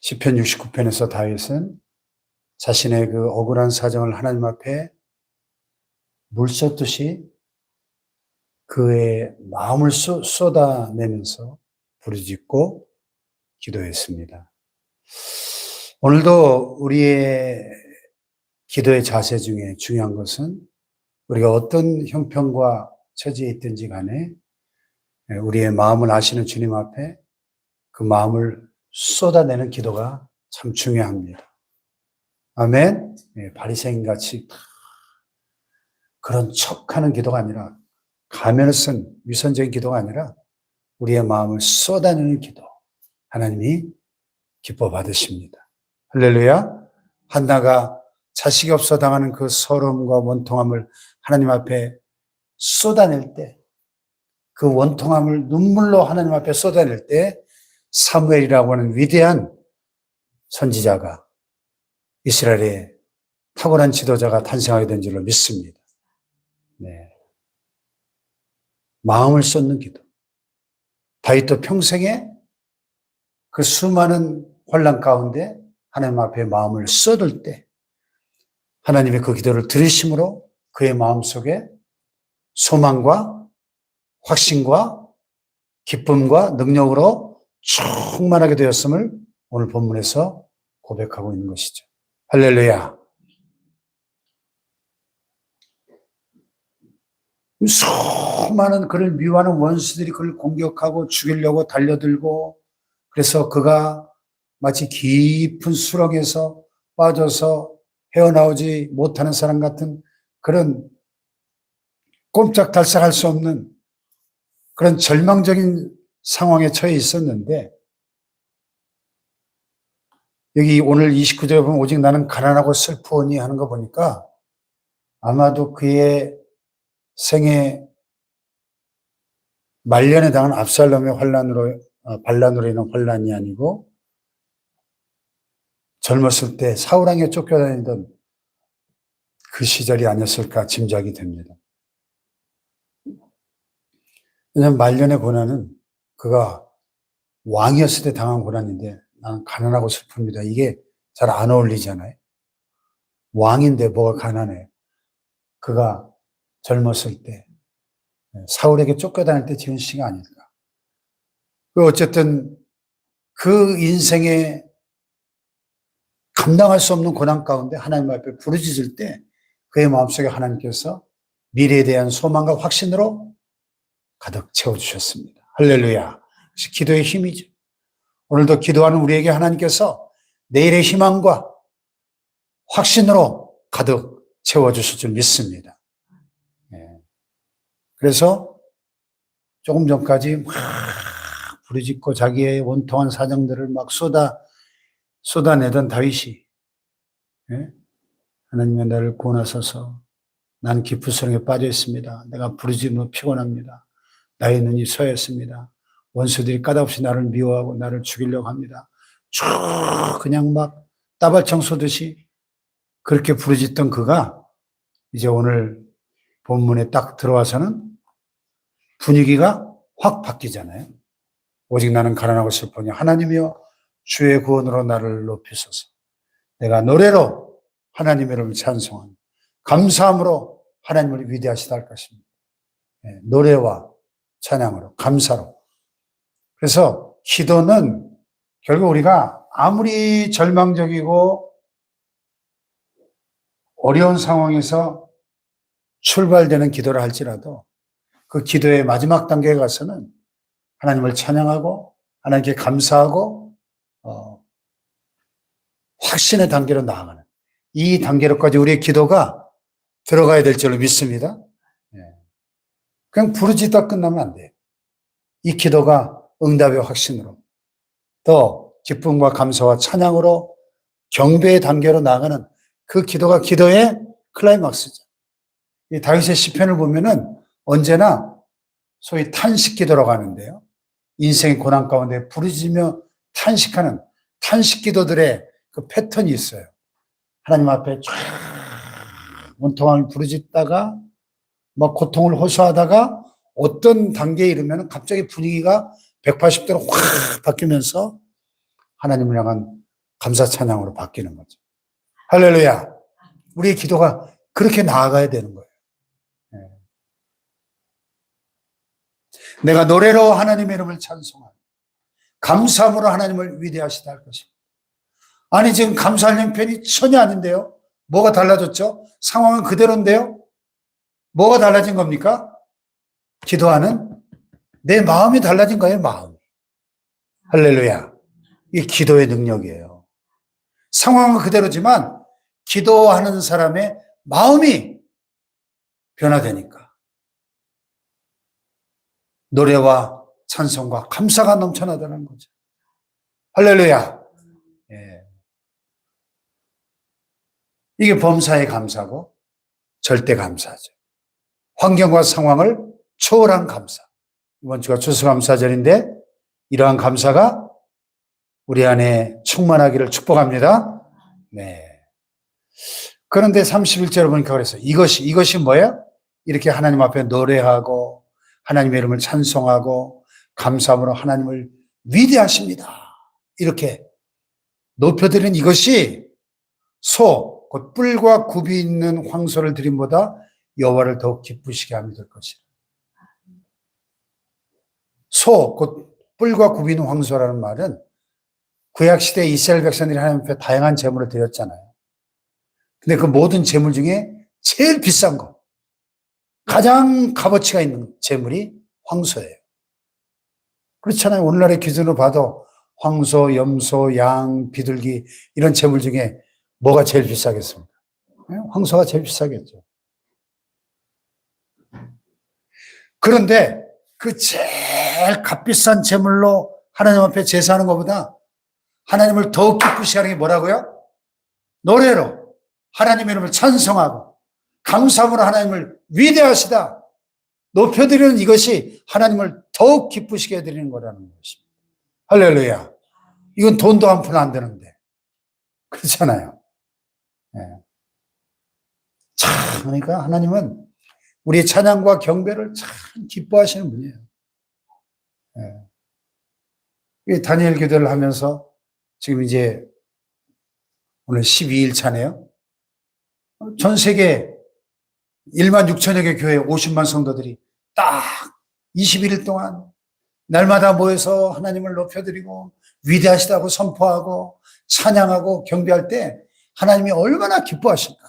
시편 69편에서 다윗은 자신의 그 억울한 사정을 하나님 앞에 물 쏟듯이 그의 마음을 쏟아내면서 부르짖고 기도했습니다. 오늘도 우리의 기도의 자세 중에 중요한 것은 우리가 어떤 형편과 처지에 있든지 간에 우리의 마음을 아시는 주님 앞에 그 마음을 쏟아내는 기도가 참 중요합니다. 아멘. 바리새인같이 그런 척하는 기도가 아니라, 가면을 쓴 위선적인 기도가 아니라 우리의 마음을 쏟아내는 기도, 하나님이 기뻐 받으십니다. 할렐루야. 한나가 자식이 없어 당하는 그 서러움과 원통함을 하나님 앞에 쏟아낼 때, 그 원통함을 눈물로 하나님 앞에 쏟아낼 때 사무엘이라고 하는 위대한 선지자가, 이스라엘의 탁월한 지도자가 탄생하게 된 줄로 믿습니다. 네. 마음을 쏟는 기도. 다윗도 평생에 그 수많은 혼란 가운데 하나님 앞에 마음을 쏟을 때 하나님의 그 기도를 들으심으로 그의 마음속에 소망과 확신과 기쁨과 능력으로 충만하게 되었음을 오늘 본문에서 고백하고 있는 것이죠. 할렐루야. 수많은 그를 미워하는 원수들이 그를 공격하고 죽이려고 달려들고, 그래서 그가 마치 깊은 수렁에서 빠져서 헤어나오지 못하는 사람 같은 그런 꼼짝달싹할 수 없는 그런 절망적인 상황에 처해 있었는데, 여기 오늘 29절에 보면 오직 나는 가난하고 슬프오니 하는 거 보니까 아마도 그의 생애 말년에 당한 압살롬의 반란으로 인한 혼란이 아니고 젊었을 때 사울왕에 쫓겨다니던 그 시절이 아니었을까 짐작이 됩니다. 왜냐하면 말년의 고난은 그가 왕이었을 때 당한 고난인데, 나는 가난하고 슬픕니다. 이게 잘 안 어울리잖아요. 왕인데 뭐가 가난해. 그가 젊었을 때 사울에게 쫓겨다닐 때 지은 시가 아닐까. 어쨌든 그 인생에 감당할 수 없는 고난 가운데 하나님 앞에 부르짖을 때 그의 마음속에 하나님께서 미래에 대한 소망과 확신으로 가득 채워주셨습니다. 할렐루야. 기도의 힘이죠. 오늘도 기도하는 우리에게 하나님께서 내일의 희망과 확신으로 가득 채워주실 줄 믿습니다. 그래서 조금 전까지 막 부르짖고 자기의 원통한 사정들을 막 쏟아내던 다윗이, 하나님의 나를 구원하소서, 난 깊은 수렁에 빠져 있습니다. 내가 부르짖으며 피곤합니다. 나의 눈이 서였습니다. 원수들이 까닭없이 나를 미워하고 나를 죽이려고 합니다. 쭉 그냥 막 따발청 쏘듯이 그렇게 부르짖던 그가 이제 오늘 본문에 딱 들어와서는 분위기가 확 바뀌잖아요. 오직 나는 가난하고 슬프니 하나님이여 주의 구원으로 나를 높이소서. 내가 노래로 하나님의 이름을 찬송하며 감사함으로 하나님을 위대하시다 할 것입니다. 노래와 찬양으로, 감사로. 그래서 기도는 결국 우리가 아무리 절망적이고 어려운 상황에서 출발되는 기도를 할지라도 그 기도의 마지막 단계에 가서는 하나님을 찬양하고 하나님께 감사하고 확신의 단계로 나아가는, 이 단계로까지 우리의 기도가 들어가야 될 줄로 믿습니다. 그냥 부르짖다 끝나면 안 돼요. 이 기도가 응답의 확신으로, 또 기쁨과 감사와 찬양으로 경배의 단계로 나아가는 그 기도가 기도의 클라이막스죠. 이 다윗의 시편을 보면은 언제나 소위 탄식 기도라고 하는데요. 인생의 고난 가운데 부르짖으며 탄식하는 탄식 기도들의 그 패턴이 있어요. 하나님 앞에 쫙 원통함을 부르짖다가 막 고통을 호소하다가 어떤 단계에 이르면 갑자기 분위기가 180도로 확 바뀌면서 하나님을 향한 감사 찬양으로 바뀌는 거죠. 할렐루야. 우리의 기도가 그렇게 나아가야 되는 거예요. 내가 노래로 하나님의 이름을 찬송하고 감사함으로 하나님을 위대하시다 할 것입니다. 아니 지금 감사할 형편이 전혀 아닌데요. 뭐가 달라졌죠? 상황은 그대로인데요. 뭐가 달라진 겁니까? 기도하는 내 마음이 달라진 거예요. 마음. 할렐루야. 이게 기도의 능력이에요. 상황은 그대로지만 기도하는 사람의 마음이 변화되니까 노래와 찬송과 감사가 넘쳐나다는 거죠. 할렐루야. 예. 이게 범사의 감사고 절대 감사죠. 환경과 상황을 초월한 감사. 이번 주가 추수감사절인데 이러한 감사가 우리 안에 충만하기를 축복합니다. 네. 그런데 31절을 보니까 그랬어요. 이것이 뭐예요? 이렇게 하나님 앞에 노래하고 하나님의 이름을 찬송하고 감사함으로 하나님을 위대하십니다. 이렇게 높여드린 이것이 곧 뿔과 굽이 있는 황소를 드림보다 여호와를 더욱 기쁘시게 하며 될 것이라. 곧 뿔과 굽이 있는 황소라는 말은 구약시대 이스라엘 백성들이 하나님 앞에 다양한 제물을 드렸잖아요. 근데 그 모든 제물 중에 제일 비싼 거, 가장 값어치가 있는 제물이 황소예요. 그렇잖아요. 오늘날의 기준으로 봐도 황소, 염소, 양, 비둘기 이런 제물 중에 뭐가 제일 비싸겠습니까? 황소가 제일 비싸겠죠. 그런데 그 제일 값비싼 제물로 하나님 앞에 제사하는 것보다 하나님을 더욱 기쁘시게 하는 게 뭐라고요? 노래로 하나님의 이름을 찬송하고 감사함으로 하나님을 위대하시다 높여드리는 이것이 하나님을 더욱 기쁘시게 해드리는 거라는 것입니다. 할렐루야. 이건 돈도 한 푼 안 되는데 그렇잖아요. 네. 참 그러니까 하나님은 우리의 찬양과 경배를 참 기뻐하시는 분이에요. 네. 다니엘 기도를 하면서 지금 이제 오늘 12일 차네요. 전 세계 1만 6천여 개 교회 50만 성도들이 딱 21일 동안 날마다 모여서 하나님을 높여드리고 위대하시다고 선포하고 찬양하고 경배할 때 하나님이 얼마나 기뻐하실까?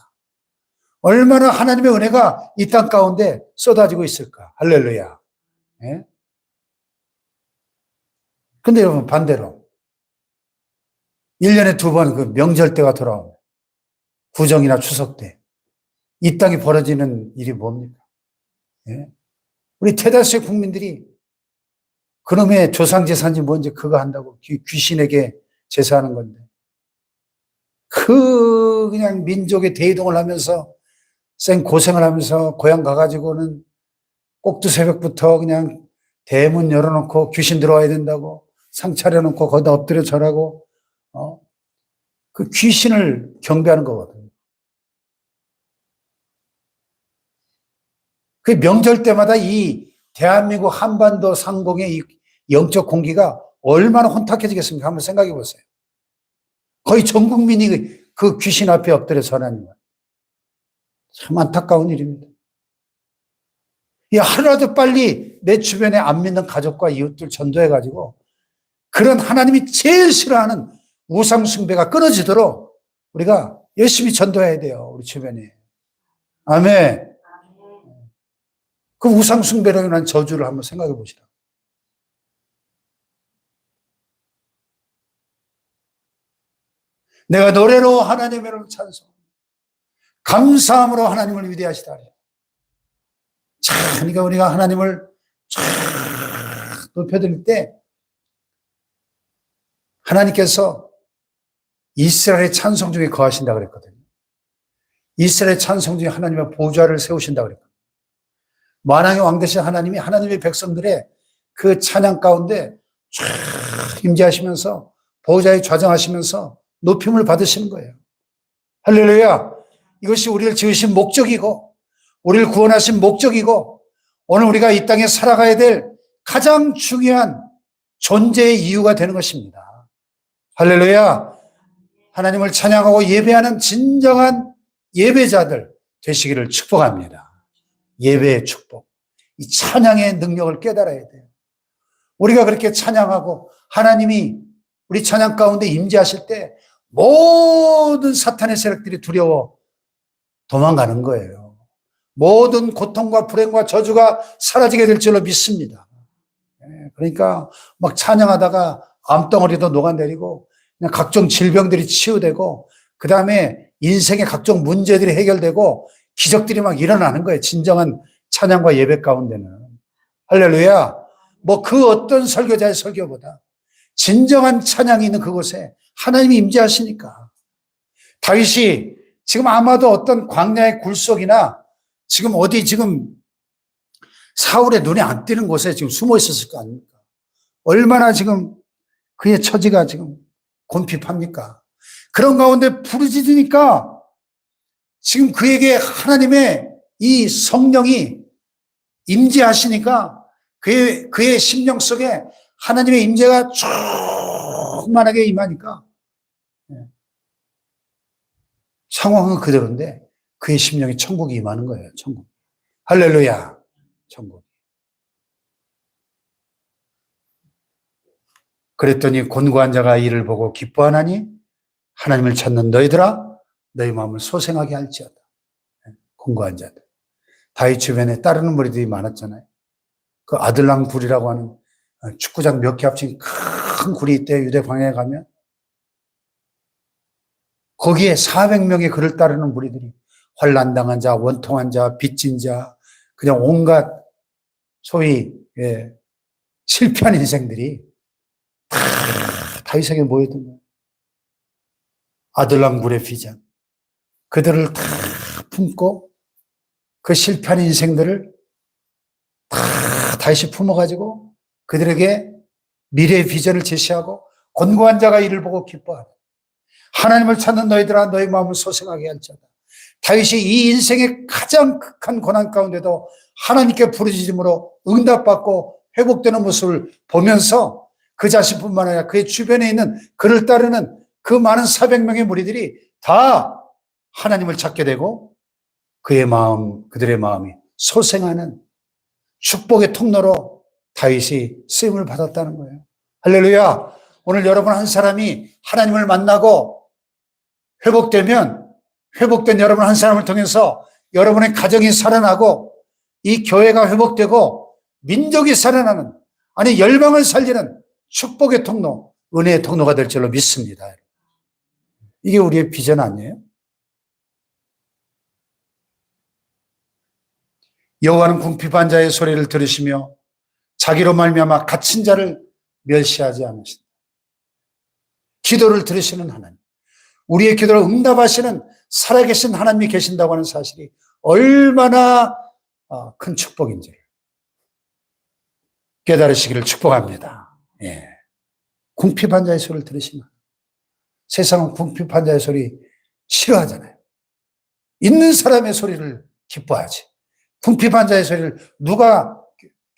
얼마나 하나님의 은혜가 이 땅 가운데 쏟아지고 있을까? 할렐루야. 예? 근데 여러분 반대로 1년에 2번 그 명절 때가 돌아오면 구정이나 추석 때 이 땅에 벌어지는 일이 뭡니까? 예? 우리 대다수의 국민들이 그놈의 조상제사인지 뭔지 그거 한다고 귀신에게 제사하는 건데 그냥 민족의 대이동을 하면서 고생을 하면서 고향 가가지고는 꼭두 새벽부터 그냥 대문 열어놓고 귀신 들어와야 된다고 상 차려놓고 거기다 엎드려 절하고 그 귀신을 경배하는 거거든요. 그 명절 때마다 이 대한민국 한반도 상공의 이 영적 공기가 얼마나 혼탁해지겠습니까? 한번 생각해 보세요. 거의 전 국민이 그 귀신 앞에 엎드려 절하는 거예요. 참 안타까운 일입니다. 하루라도 빨리 내 주변에 안 믿는 가족과 이웃들 전도해가지고 그런 하나님이 제일 싫어하는 우상숭배가 끊어지도록 우리가 열심히 전도해야 돼요. 우리 주변에. 아멘. 그 우상숭배로 인한 저주를 한번 생각해 보시라. 내가 노래로 하나님의 이름을 찬송, 감사함으로 하나님을 위대하시다. 참, 그러니까 우리가 하나님을 참 높여드릴 때 하나님께서 이스라엘의 찬송 중에 거하신다 그랬거든요. 이스라엘의 찬송 중에 하나님의 보좌를 세우신다 그랬거든요. 만왕의 왕 되신 하나님이 하나님의 백성들의 그 찬양 가운데 쫙 임재하시면서 보좌에 좌정하시면서 높임을 받으시는 거예요. 할렐루야. 이것이 우리를 지으신 목적이고 우리를 구원하신 목적이고 오늘 우리가 이 땅에 살아가야 될 가장 중요한 존재의 이유가 되는 것입니다. 할렐루야. 하나님을 찬양하고 예배하는 진정한 예배자들 되시기를 축복합니다. 예배의 축복. 이 찬양의 능력을 깨달아야 돼요. 우리가 그렇게 찬양하고 하나님이 우리 찬양 가운데 임재하실 때 모든 사탄의 세력들이 두려워 도망가는 거예요. 모든 고통과 불행과 저주가 사라지게 될 줄로 믿습니다. 그러니까 막 찬양하다가 암덩어리도 녹아내리고 그냥 각종 질병들이 치유되고 그 다음에 인생의 각종 문제들이 해결되고 기적들이 막 일어나는 거예요. 진정한 찬양과 예배 가운데는. 할렐루야. 뭐 그 어떤 설교자의 설교보다 진정한 찬양이 있는 그곳에 하나님이 임재하시니까. 다윗이 지금 아마도 어떤 광야의 굴속이나 지금 어디 지금 사울의 눈에 안 띄는 곳에 지금 숨어 있었을 거 아닙니까? 얼마나 지금 그의 처지가 지금 곤핍합니까? 그런 가운데 부르짖으니까 지금 그에게 하나님의 이 성령이 임재하시니까 그의 심령 속에 하나님의 임재가 충만하게 임하니까 상황은 그대로인데 그의 심령에 천국이 임하는 거예요. 천국. 할렐루야. 천국. 그랬더니 곤고한 자가 이를 보고 기뻐하나니 하나님을 찾는 너희들아 너희 마음을 소생하게 할지어다. 곤고한 자들. 다윗 주변에 따르는 무리들이 많았잖아요. 그 아들랑 굴이라고 하는 축구장 몇 개 합친 큰 굴이 있대요. 유대 광야에 가면. 거기에 400명의 그를 따르는 무리들이 환난당한 자, 원통한 자, 빚진 자, 그냥 온갖 소위 실패한 인생들이 다 다윗에게 모여든 거예요. 아들랑 굴의 비전. 그들을 다 품고 그 실패한 인생들을 다 다윗이 품어가지고 그들에게 미래의 비전을 제시하고 곤고한 자가 이를 보고 기뻐하라. 하나님을 찾는 너희들아 너희 마음을 소생하게 할지어다. 다윗이 이 인생의 가장 극한 고난 가운데도 하나님께 부르짖음으로 응답받고 회복되는 모습을 보면서 그 자신뿐만 아니라 그의 주변에 있는 그를 따르는 그 많은 400명의 무리들이 다 하나님을 찾게 되고 그의 마음, 그들의 마음이 소생하는 축복의 통로로 다윗이 쓰임을 받았다는 거예요. 할렐루야. 오늘 여러분 한 사람이 하나님을 만나고 회복된 여러분 한 사람을 통해서 여러분의 가정이 살아나고 이 교회가 회복되고 민족이 살아나는, 아니 열방을 살리는 축복의 통로, 은혜의 통로가 될 줄로 믿습니다. 이게 우리의 비전 아니에요? 여호와는 궁핍한 자의 소리를 들으시며 자기로 말미암아 갇힌 자를 멸시하지 않으신다. 기도를 들으시는 하나님, 우리의 기도를 응답하시는 살아계신 하나님이 계신다고 하는 사실이 얼마나 큰 축복인지를 깨달으시기를 축복합니다. 예. 궁핍한 자의 소리를 들으시면, 세상은 궁핍한 자의 소리 싫어하잖아요. 있는 사람의 소리를 기뻐하지. 궁핍한 자의 소리를 누가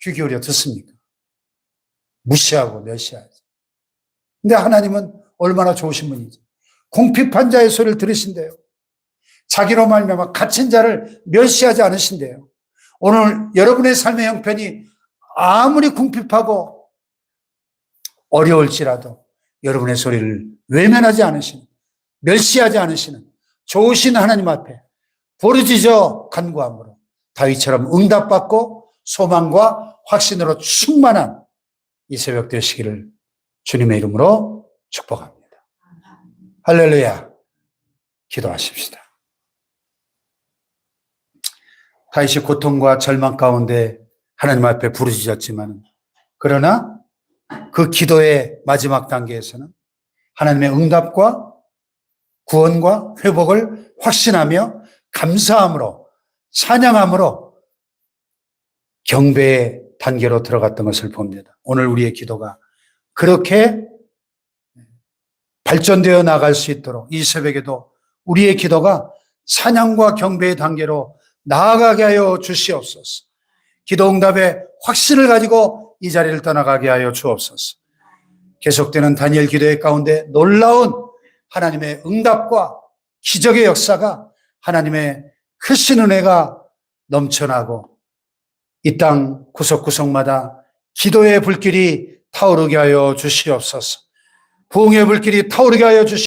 귀 기울여 듣습니까? 무시하고 멸시하지. 근데 하나님은 얼마나 좋으신 분인지 궁핍한 자의 소리를 들으신대요. 자기로 말미암아 갇힌 자를 멸시하지 않으신대요. 오늘 여러분의 삶의 형편이 아무리 궁핍하고 어려울지라도 여러분의 소리를 외면하지 않으시는, 멸시하지 않으시는 좋으신 하나님 앞에 부르짖어 간구함으로 다윗처럼 응답받고 소망과 확신으로 충만한 이 새벽 되시기를 주님의 이름으로 축복합니다. 할렐루야. 기도하십시다. 다윗이 고통과 절망 가운데 하나님 앞에 부르짖었지만, 그러나 그 기도의 마지막 단계에서는 하나님의 응답과 구원과 회복을 확신하며 감사함으로, 찬양함으로 경배의 단계로 들어갔던 것을 봅니다. 오늘 우리의 기도가 그렇게 발전되어 나갈 수 있도록 이 새벽에도 우리의 기도가 찬양과 경배의 단계로 나아가게 하여 주시옵소서. 기도 응답의 확신을 가지고 이 자리를 떠나가게 하여 주옵소서. 계속되는 다니엘 기도의 가운데 놀라운 하나님의 응답과 기적의 역사가 하나님의 크신 은혜가 넘쳐나고 이 땅 구석구석마다 기도의 불길이 타오르게 하여 주시옵소서. 부흥의 불길이 타오르게 하여 주시옵소서.